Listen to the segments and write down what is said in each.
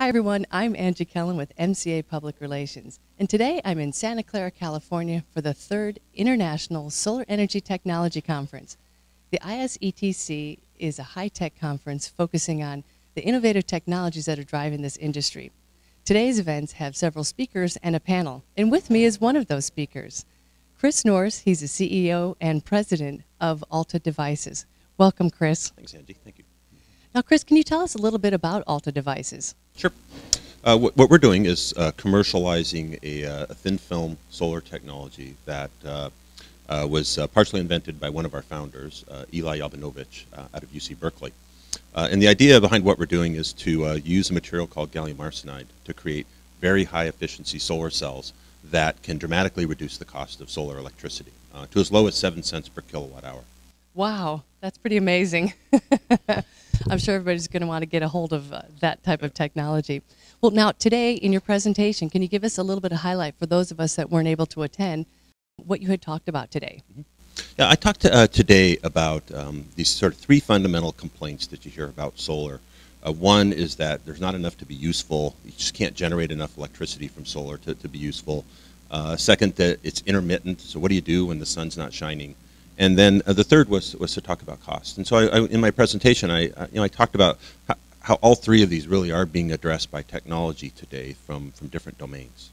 Hi everyone, I'm Angie Kellen with MCA Public Relations, and today I'm in Santa Clara, California for the 3rd International Solar Energy Technology Conference. The ISETC is a high-tech conference focusing on the innovative technologies that are driving this industry. Today's events have several speakers and a panel, and with me is one of those speakers. Chris Norris, he's the CEO and President of Alta Devices. Welcome, Chris. Thanks, Angie. Thank you. Now, Chris, can you tell us a little bit about Alta Devices? Sure. What we're doing is commercializing a thin film solar technology that was partially invented by one of our founders, Eli Yabinovich, out of UC Berkeley. And the idea behind what we're doing is to use a material called gallium arsenide to create very high efficiency solar cells that can dramatically reduce the cost of solar electricity to as low as 7 cents per kilowatt hour. Wow, that's pretty amazing. I'm sure everybody's going to want to get a hold of that type of technology. Well, now, today in your presentation, can you give us a little bit of highlight for those of us that weren't able to attend, what you had talked about today? Yeah, I talked today about these sort of 3 fundamental complaints that you hear about solar. One is that there's not enough to be useful. You just can't generate enough electricity from solar to be useful. Second, that it's intermittent. So what do you do when the sun's not shining? And then the third was to talk about cost. And so in my presentation, I talked about how all 3 of these really are being addressed by technology today from different domains.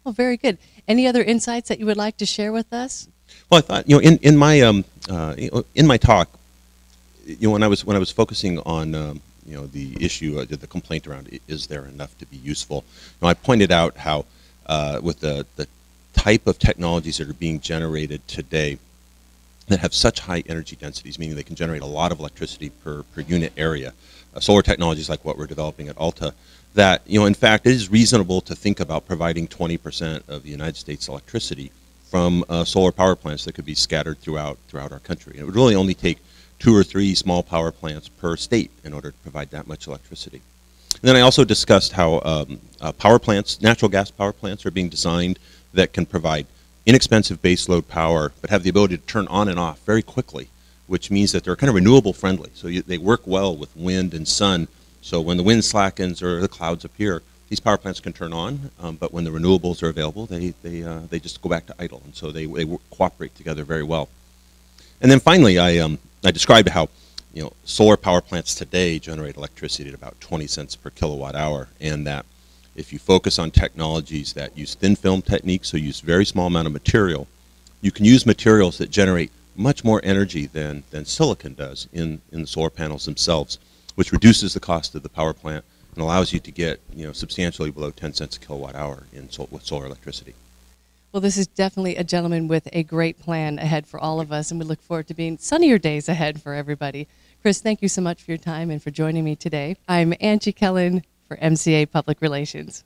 Well, very good. Any other insights that you would like to share with us? Well, I thought in my talk, when I was focusing on the issue, the complaint around is there enough to be useful, I pointed out how with the type of technologies that are being generated today that have such high energy densities, meaning they can generate a lot of electricity per unit area, solar technologies like what we're developing at Alta, that in fact it is reasonable to think about providing 20% of the United States electricity from solar power plants that could be scattered throughout our country. And it would really only take 2 or 3 small power plants per state in order to provide that much electricity. And then I also discussed how power plants, natural gas power plants, are being designed that can provide inexpensive baseload power, but have the ability to turn on and off very quickly, which means that they're kind of renewable friendly. So they work well with wind and sun. So when the wind slackens or the clouds appear, these power plants can turn on, but when the renewables are available, they just go back to idle. And so they cooperate together very well. And then finally, I described how solar power plants today generate electricity at about 20 cents per kilowatt hour, and that if you focus on technologies that use thin film techniques, so use very small amount of material, you can use materials that generate much more energy than silicon does in the solar panels themselves, which reduces the cost of the power plant and allows you to get substantially below 10 cents a kilowatt hour with solar electricity. Well, this is definitely a gentleman with a great plan ahead for all of us, and we look forward to being sunnier days ahead for everybody. Chris, thank you so much for your time and for joining me today. I'm Angie Kellen for MCA Public Relations.